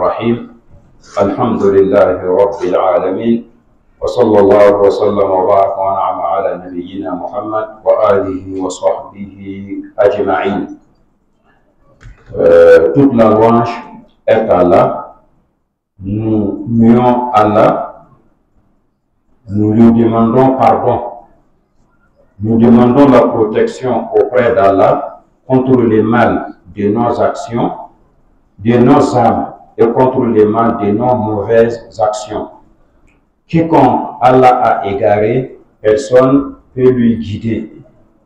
الرحيم الحمد لله رب العالمين وصلى الله وسلم وبارك وانعم على نبينا محمد وآله وصحبه أجمعين. Toute la louange est à Allah. Nous louons Allah. Nous lui demandons pardon. Nous demandons la protection auprès d'Allah contre les mal de nos actions, de nos âmes et contre les mal de nos mauvaises actions. Quiconque Allah a égaré, personne ne peut lui guider.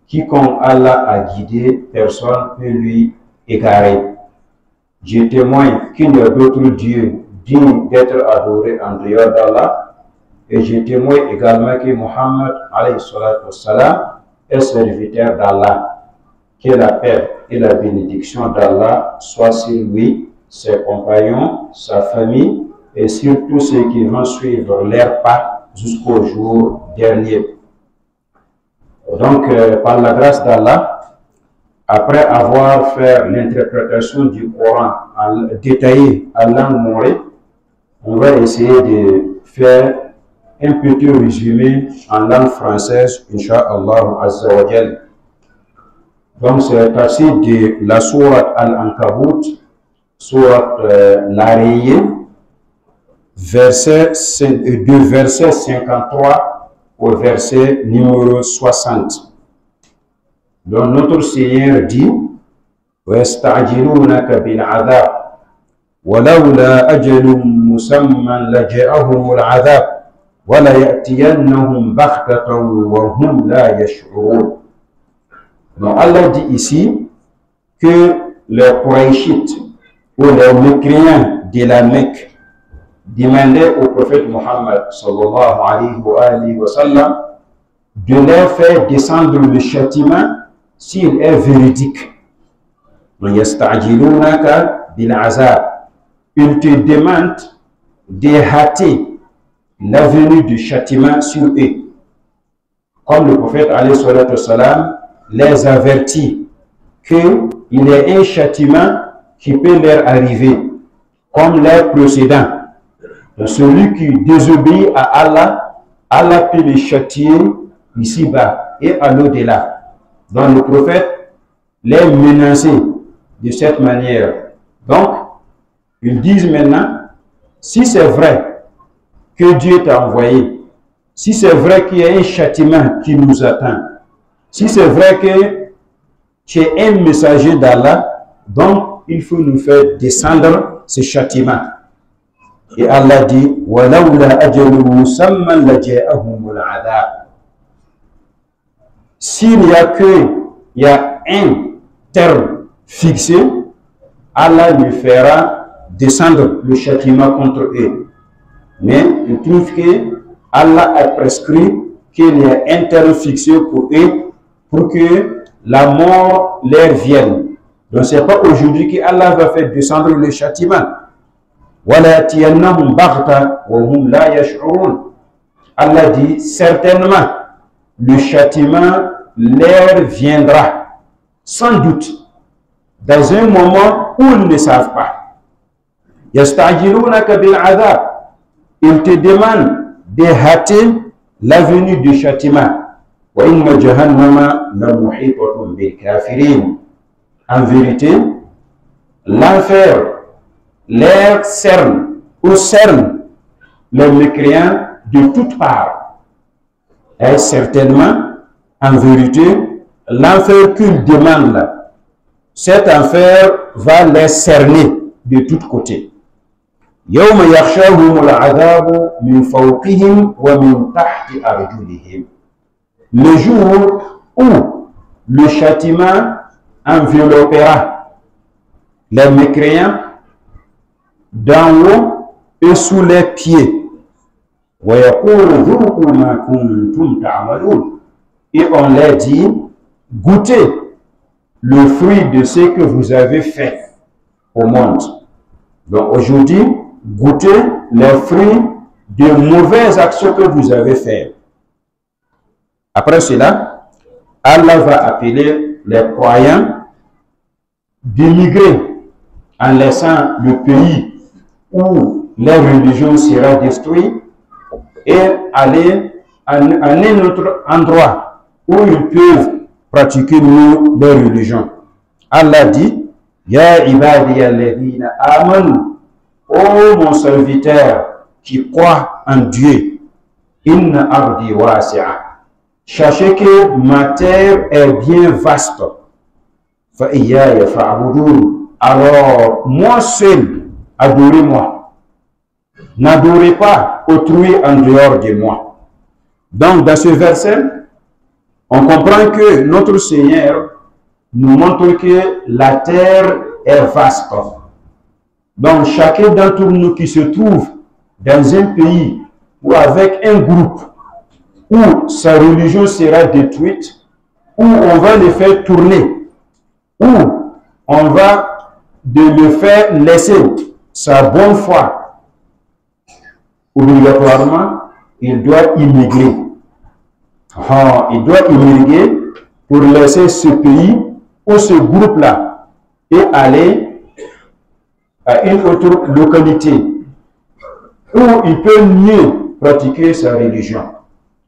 Quiconque Allah a guidé, personne ne peut lui égarer. Je témoigne qu'il n'y a d'autre Dieu digne d'être adoré en dehors d'Allah. Et je témoigne également que Muhammad alayhi salatu wassalam est serviteur d'Allah. Que la paix et la bénédiction d'Allah soient sur lui, ses compagnons, sa famille et sur tous ceux qui vont suivre leur pas jusqu'au jour dernier. Donc, par la grâce d'Allah, après avoir fait l'interprétation du Coran détaillée en langue morée, on va essayer de faire un petit résumé en langue française, Inch'Allah Azza wa Jal. Donc, c'est parti de la sourate Al-Ankabut, sourate l'araignée, verset 53 au verset numéro 60. Donc, notre Seigneur dit وَيَسْتَعْجِلُونَكَ بِالْعَذَابِ وَلَوْلَا أَجَلٌ مُّسَمًّى لَجَاءَهُمُ الْعَذَابُ وَلَا يَأْتِيَنَّهُمْ بَغْتَةً وَهُمْ لَا يَشْعُرُونَ. Donc Allah dit ici que les Qurayshites ou les mécréants de la Mecque demandaient au prophète Muhammad sallallahu alayhi wa sallam de leur faire descendre le châtiment s'il est véridique. يَسْتَعْجِلُونَكَ بِالْعَذَابِ. Ils te demandent de hâter la venue du châtiment sur eux. Comme le prophète alayhi salatu wassalam les avertit qu'il y a un châtiment qui peut leur arriver, comme les précédents. Donc, celui qui désobéit à Allah, Allah peut le châtier ici-bas et à l'au-delà. Donc le prophète les menaçait de cette manière. Donc, ils disent maintenant, si c'est vrai que Dieu t'a envoyé, si c'est vrai qu'il y a un châtiment qui nous attend, si c'est vrai que tu es un messager d'Allah, donc il faut nous faire descendre ce châtiment. Et Allah dit وَلَوْلَا أَجَلٌ مُّسَمًّى لَجَاءَهُمُ الْعَذَابُ. S'il n'y a un terme fixé, Allah lui fera descendre le châtiment contre eux. Mais il trouve que Allah a prescrit qu'il y a un terme fixé pour eux pour que la mort leur vienne. Donc ce n'est pas aujourd'hui que Allah va faire descendre le châtiment. Allah dit certainement le châtiment leur viendra sans doute dans un moment où ils ne savent pas. Ils te demandent de hâter la venue du châtiment. En vérité, l'enfer leur cerne ou cerne les mécréants de toutes parts. Et certainement, en vérité, l'enfer qu'ils demandent là, cet enfer va les cerner de tous côtés. يوم يغشاهم العذاب من فوقهم ومن تحت أرجلهم. Le jour où le châtiment enveloppera les mécréants d'en haut et sous les pieds. Et on leur dit, goûtez le fruit de ce que vous avez fait au monde. Donc aujourd'hui, goûtez les fruits de mauvaises actions que vous avez faites. Après cela, Allah va appeler les croyants d'émigrer en laissant le pays où leur religion sera détruite et aller à un autre endroit où ils peuvent pratiquer leur religion. Allah dit, Ya ibadiya alladhina amanu, ô mon serviteur qui croit en Dieu, inna ardi wasi'a. Sachez que ma terre est bien vaste. Fa iyaya fa'budun. Alors, moi seul, adorez-moi. N'adorez pas autrui en dehors de moi. Donc, dans ce verset, on comprend que notre Seigneur nous montre que la terre est vaste. Donc, chacun d'entre nous qui se trouve dans un pays ou avec un groupe où sa religion sera détruite, où on va le faire tourner, où on va le faire laisser sa bonne foi, obligatoirement, il doit immigrer. Il doit immigrer pour laisser ce pays ou ce groupe-là et aller à une autre localité où il peut mieux pratiquer sa religion.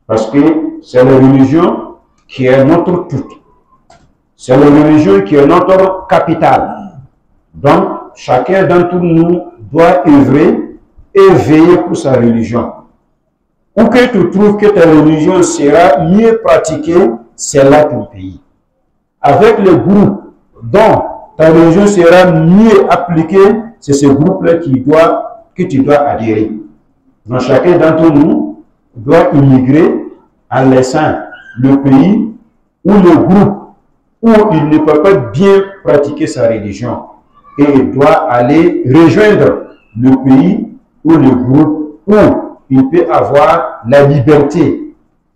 Parce que c'est la religion qui est notre tout. C'est la religion qui est notre capitale. Donc, chacun d'entre nous doit œuvrer et veiller pour sa religion. Où que tu trouves que ta religion sera mieux pratiquée, c'est là ton pays. Avec le groupe dont ta religion sera mieux appliquée, c'est ce groupe-là que tu dois adhérer. Donc chacun d'entre nous doit immigrer en laissant le pays ou le groupe où il ne peut pas bien pratiquer sa religion. Et il doit aller rejoindre le pays ou le groupe où il peut avoir la liberté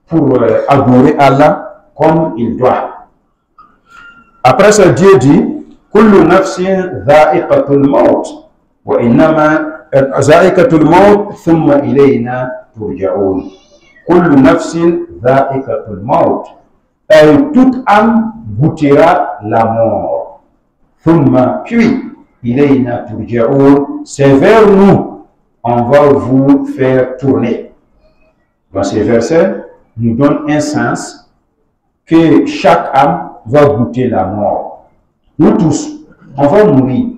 pour adorer Allah comme il doit. Après ça, Dieu dit, Kullu nafsin dha'iqatul maut, wa innama dha'iqatul maut, thumma ilayna turja'un. Kullu nafsin dha'iqatul maut. Et toute âme goûtera la mort. Thumma, puis, ilayna turja'un, c'est vers nous on va vous faire tourner. Dans ces versets, nous donne un sens que chaque âme va goûter la mort. Nous tous, on va mourir.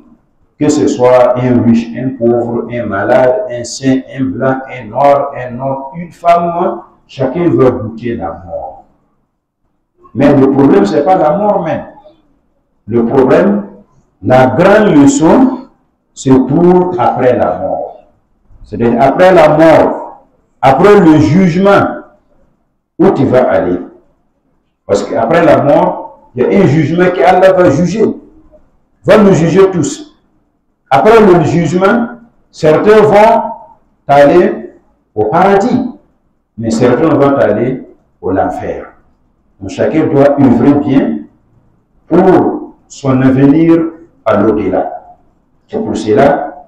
Que ce soit un riche, un pauvre, un malade, un saint, un blanc, un noir, un homme, une femme, chacun va goûter la mort. Mais le problème, ce n'est pas la mort même. Le problème, la grande leçon, c'est pour après la mort. C'est-à-dire après la mort, après le jugement, où tu vas aller. Parce qu'après la mort, il y a un jugement qu'Allah va juger. Va nous juger tous. Après le jugement, certains vont aller au paradis, mais certains vont aller au enfer. Donc chacun doit œuvrer bien pour son avenir à l'au-delà. C'est pour cela,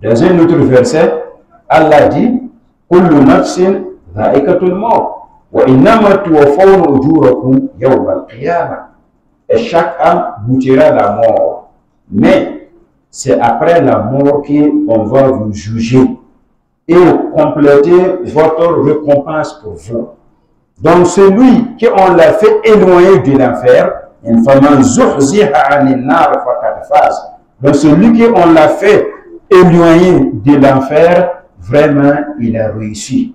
dans un autre verset, Allah dit, Kullu nafsin dha'iqatul maut, wa innama tuwaffawna ujurakum yawm al-qiyamah. Et chaque âme goûtera la mort. Mais c'est après la mort qu'on va vous juger et compléter votre récompense pour vous. Donc celui qui on l'a fait éloigner de l'enfer, donc celui qui on l'a fait éloigner de l'enfer, vraiment il a réussi.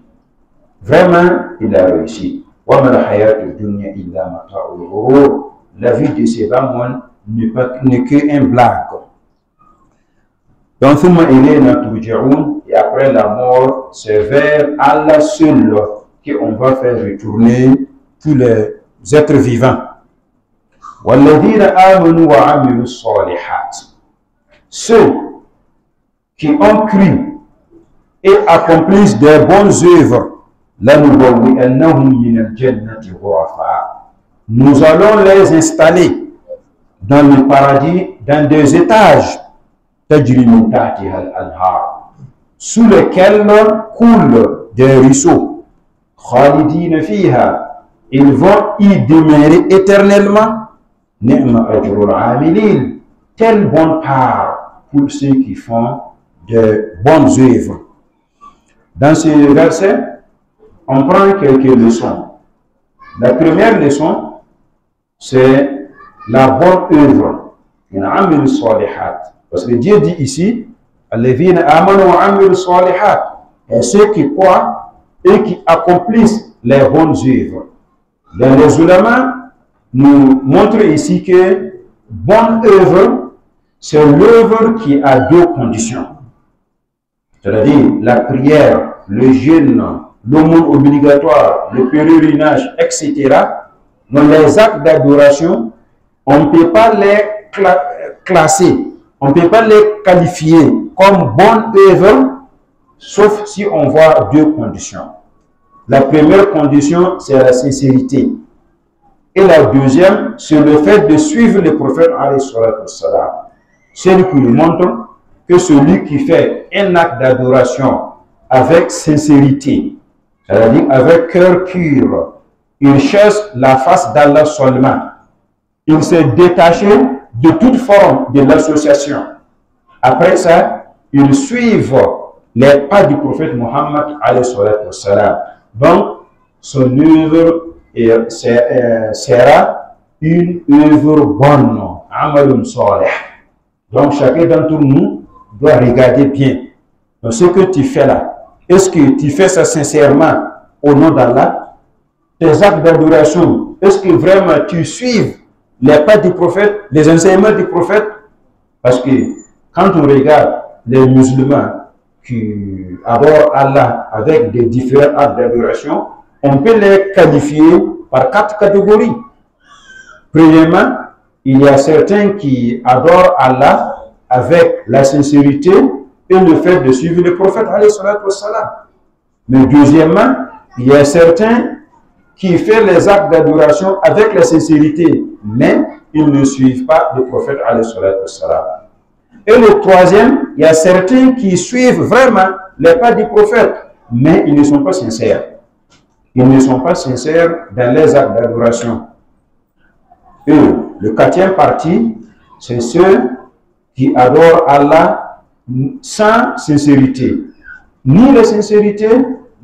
Vraiment il a réussi. La vie de ces femmes n'est qu'un blague. Donc, et après la mort, c'est vers Allah seul qu'on va faire retourner tous les êtres vivants. Ceux qui ont cru et accomplissent des bonnes œuvres, nous allons les installer dans le paradis, dans des étages sous lesquels coulent des ruisseaux. Ils vont y demeurer éternellement. Quelle bonne part pour ceux qui font des bonnes œuvres. Dans ce verset, on prend quelques leçons. La première leçon, c'est la bonne œuvre. Parce que Dieu dit ici, et ceux qui croient et qui accomplissent les bonnes œuvres. Les ulama nous montrent ici que bonne œuvre, c'est l'œuvre qui a deux conditions. C'est-à-dire la prière, le jeûne, l'aumône obligatoire, le pèlerinage, etc. Donc les actes d'adoration, on ne peut pas les classer, on ne peut pas les qualifier comme bonne œuvre, sauf si on voit deux conditions. La première condition, c'est la sincérité. Et la deuxième, c'est le fait de suivre le prophète alayhi salatu wassalam. Celui qui nous montre que celui qui fait un acte d'adoration avec sincérité, c'est-à-dire avec cœur pur, il cherche la face d'Allah seulement. Il s'est détaché de toute forme de l'association. Après ça, ils suivent les pas du prophète Mohammed alayhi salatu wassalam. Donc, son œuvre sera une œuvre bonne, amalun salih. Donc, chacun d'entre nous doit regarder bien. Donc, ce que tu fais là, est-ce que tu fais ça sincèrement au nom d'Allah? Tes actes d'adoration, est-ce que vraiment tu suives les pas du prophète, les enseignements du prophète? Parce que quand on regarde les musulmans qui adorent Allah avec des différents actes d'adoration, on peut les qualifier par 4 catégories. Premièrement, il y a certains qui adorent Allah avec la sincérité et le fait de suivre le prophète alayhi salatu wassalam. Mais deuxièmement, il y a certains qui font les actes d'adoration avec la sincérité, mais ils ne suivent pas le prophète alayhi salatu wassalam. Et le troisième, il y a certains qui suivent vraiment les pas du prophète, mais ils ne sont pas sincères. Ils ne sont pas sincères dans les actes d'adoration. Et le quatrième parti, c'est ceux qui adorent Allah sans sincérité. Ni la sincérité,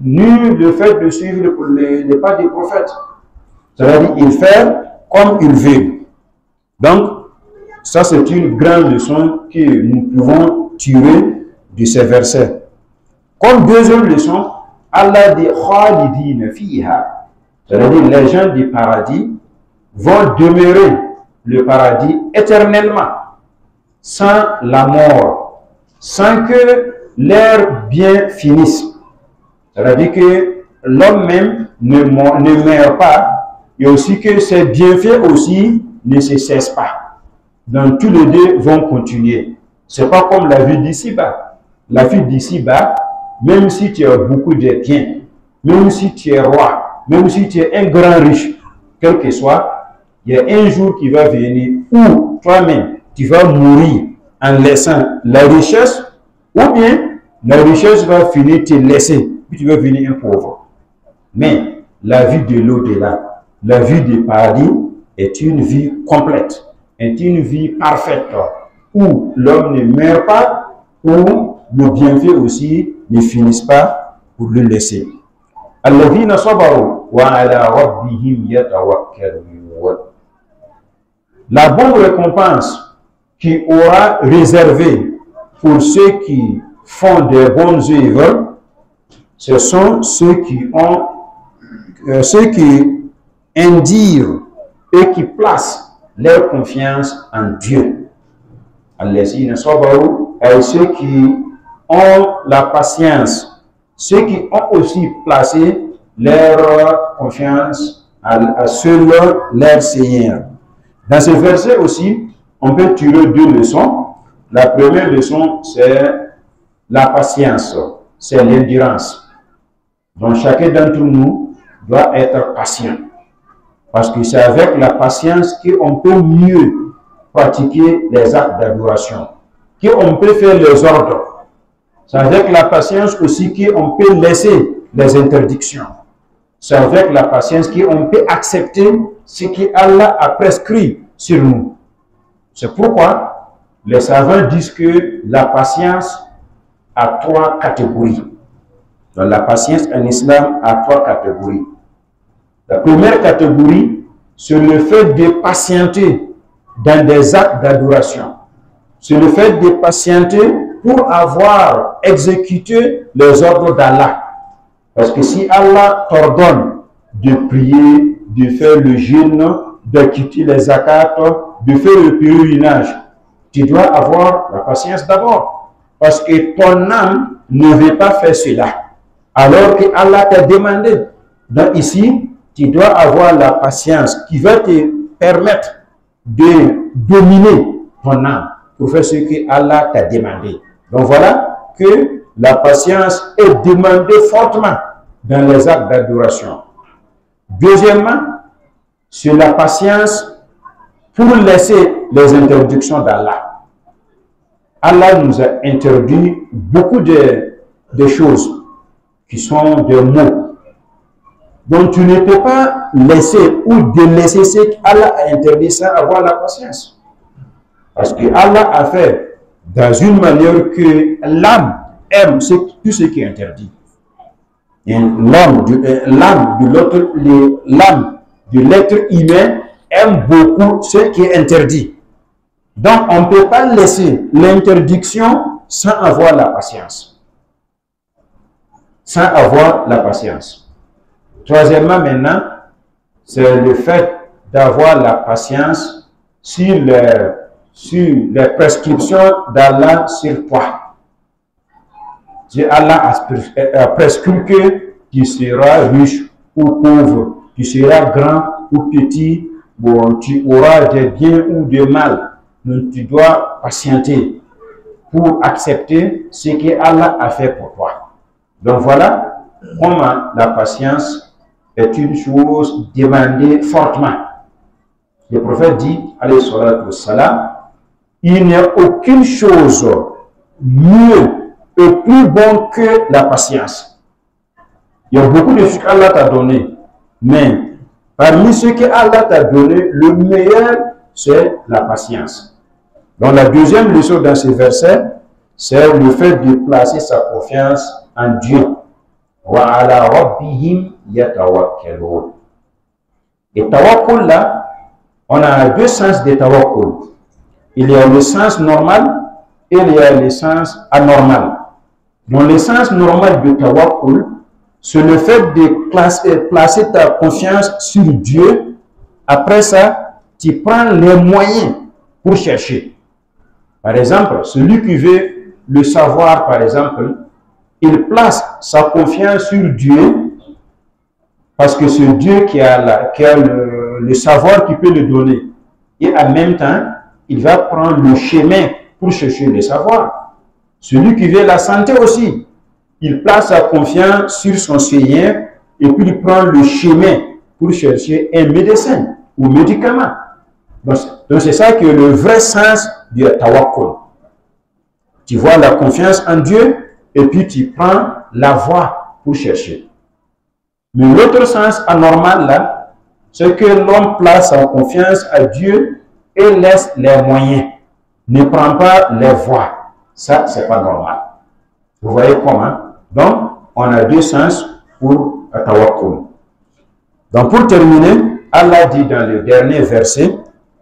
ni le fait de suivre les pas des prophètes. C'est-à-dire qu'ils font comme ils veulent. Donc, ça c'est une grande leçon que nous pouvons tirer de ces versets. Comme deuxième leçon, Allah dit Khalidina fiha. C'est-à-dire les gens du paradis vont demeurer le paradis éternellement, sans la mort, sans que leur bien finisse. C'est-à-dire que l'homme même ne meurt pas, et aussi que ses bienfaits aussi ne se cessent pas. Donc tous les deux vont continuer. Ce n'est pas comme la vie d'ici-bas. La vie d'ici-bas, même si tu as beaucoup de biens, même si tu es roi, même si tu es un grand riche, quel que soit, il y a un jour qui va venir où toi-même, tu vas mourir en laissant la richesse, ou bien la richesse va finir te laisser, puis tu vas devenir un pauvre. Mais la vie de l'au-delà, la vie du paradis est une vie complète, est une vie parfaite, où l'homme ne meurt pas, où le bienfait aussi ne finissent pas pour le laisser. Alladhina sabaru wa ala rabbihim yatawakkalun. La bonne récompense qui aura réservée pour ceux qui font des bonnes œuvres, ce sont ceux qui indirent et qui placent leur confiance en Dieu. Alladhina sabaru, et ceux qui ont la patience, ceux qui ont aussi placé leur confiance à seul leur Seigneur. Dans ce verset aussi, on peut tirer deux leçons. La première leçon, c'est la patience, c'est l'endurance. Donc chacun d'entre nous doit être patient. Parce que c'est avec la patience qu'on peut mieux pratiquer les actes d'adoration, qu'on peut faire les ordres. C'est avec la patience aussi qu'on peut laisser les interdictions. C'est avec la patience qu'on peut accepter ce qu'Allah a prescrit sur nous. C'est pourquoi les savants disent que la patience a 3 catégories. Donc, la patience en islam a 3 catégories. La première catégorie, c'est le fait de patienter dans des actes d'adoration. C'est le fait de patienter pour avoir exécuté les ordres d'Allah. Parce que si Allah t'ordonne de prier, de faire le jeûne, de quitter les zakats, de faire le pèlerinage, tu dois avoir la patience d'abord. Parce que ton âme ne veut pas faire cela. Alors que Allah t'a demandé. Donc ici, tu dois avoir la patience qui va te permettre de dominer ton âme pour faire ce que Allah t'a demandé. Donc voilà que la patience est demandée fortement dans les actes d'adoration. Deuxièmement, c'est la patience pour laisser les interdictions d'Allah. Allah nous a interdit beaucoup de choses qui sont des mots. Donc tu ne peux pas laisser ou délaisser ce qu'Allah a interdit sans avoir la patience. Parce que Allah a fait dans une manière que l'âme aime tout ce qui est interdit. L'âme de l'être humain aime beaucoup ce qui est interdit. Donc on ne peut pas laisser l'interdiction sans avoir la patience. Sans avoir la patience. Troisièmement, maintenant, c'est le fait d'avoir la patience sur les prescriptions d'Allah sur toi. Si Allah a prescrit que tu seras riche ou pauvre, tu seras grand ou petit, bon, tu auras des biens ou des mal. Donc tu dois patienter pour accepter ce que Allah a fait pour toi. Donc voilà comment la patience est une chose demandée fortement. Le prophète dit, alayhi salatu wassalam, il n'y a aucune chose mieux et plus bonne que la patience. Il y a beaucoup de choses qu'Allah t'a donné, mais parmi ce que Allah t'a donné, le meilleur, c'est la patience. Donc la deuxième leçon dans ce verset, c'est le fait de placer sa confiance en Dieu. Wa ala rabbihim yatawakkalun. Et tawakkul là, on a deux sens de tawakkul. Il y a le sens normal et il y a le sens anormal. Dans le sens normal de tawakkul, c'est le fait de placer ta confiance sur Dieu. Après ça, tu prends les moyens pour chercher. Par exemple, celui qui veut le savoir, par exemple, il place sa confiance sur Dieu parce que c'est Dieu qui a le savoir qui peut le donner. Et en même temps, il va prendre le chemin pour chercher le savoir. Celui qui veut la santé aussi, il place sa confiance sur son Seigneur et puis il prend le chemin pour chercher un médecin ou médicament. Donc c'est ça qui est le vrai sens du tawakkul. Tu vois la confiance en Dieu et puis tu prends la voie pour chercher. Mais l'autre sens anormal là, c'est que l'homme place sa confiance à Dieu et laisse les moyens, ne prend pas les voies. Ça, c'est pas normal. Vous voyez comment? Donc, on a deux sens pour tawakkul. Donc, pour terminer, Allah dit dans le dernier verset,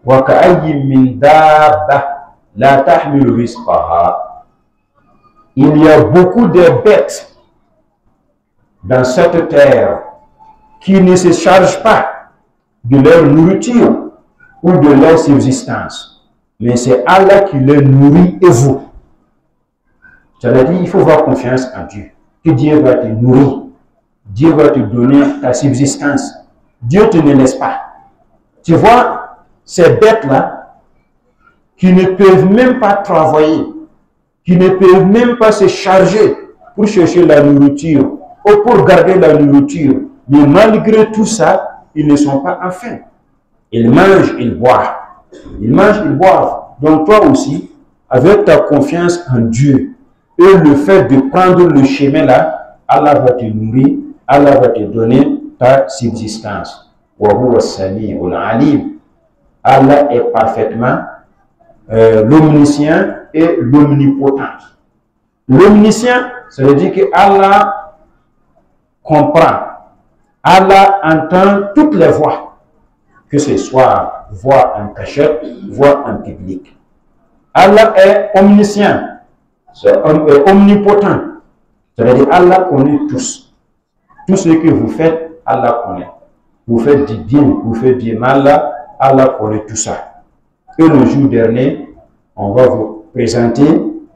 wa ka'ayyin min dabba la tahmilu rizqaha. Il y a beaucoup de bêtes dans cette terre qui ne se chargent pas de leur nourriture ou de leur subsistance. Mais c'est Allah qui les nourrit et vous. C'est-à-dire il faut avoir confiance en Dieu. Que Dieu va te nourrir. Dieu va te donner ta subsistance. Dieu ne te laisse pas. Tu vois, ces bêtes-là, qui ne peuvent même pas travailler, qui ne peuvent même pas se charger pour chercher la nourriture ou pour garder la nourriture. Mais malgré tout ça, ils ne sont pas en faim. Ils mangent, ils boivent. Ils mangent, ils boivent. Donc toi aussi, avec ta confiance en Dieu et le fait de prendre le chemin là, Allah va te nourrir, Allah va te donner ta subsistance. Wa huwa as-sami'ul 'alim. Allah est parfaitement l'omniscient et l'omnipotent. L'omniscient, ça veut dire que Allah comprend, Allah entend toutes les voix, que ce soit voix en cachette, voix en public. Allah est omniscient, c'est omnipotent, ça veut dire Allah connaît tous. Tout ce que vous faites, Allah connaît. Vous faites du bien, vous faites du mal, Allah connaît tout ça. Et le jour dernier, on va vous présenter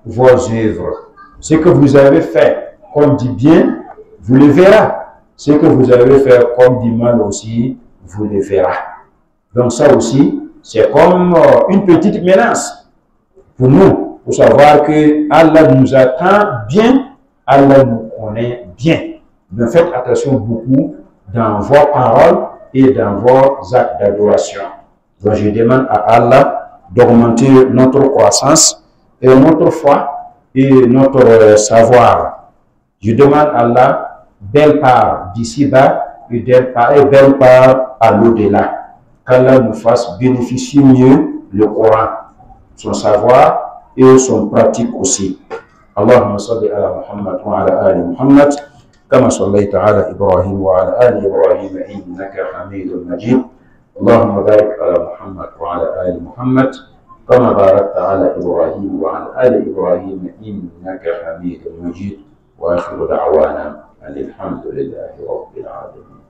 vos œuvres. Ce que vous avez fait comme du bien, vous le verrez. Ce que vous avez fait comme du mal aussi, vous le verrez. Donc ça aussi, c'est comme une petite menace pour nous, pour savoir que Allah nous attend bien, Allah nous connaît bien. Mais faites attention beaucoup dans vos paroles et dans vos actes d'adoration. Donc je demande à Allah d'augmenter notre croissance et notre foi et notre savoir. Je demande à Allah belle part d'ici-bas et belle part à l'au-delà. Qu'Allah nous fasse bénéficier mieux le Coran, son savoir et son pratique aussi. Allahumma salli ala Muhammad wa ala ali Muhammad. كما صليت على إبراهيم وعلى آل إبراهيم إنك حميد مجيد اللهم بارك على محمد وعلى آل محمد كما باركت على إبراهيم وعلى آل إبراهيم إنك حميد مجيد وآخر دعوانا أن الحمد لله رب العالمين.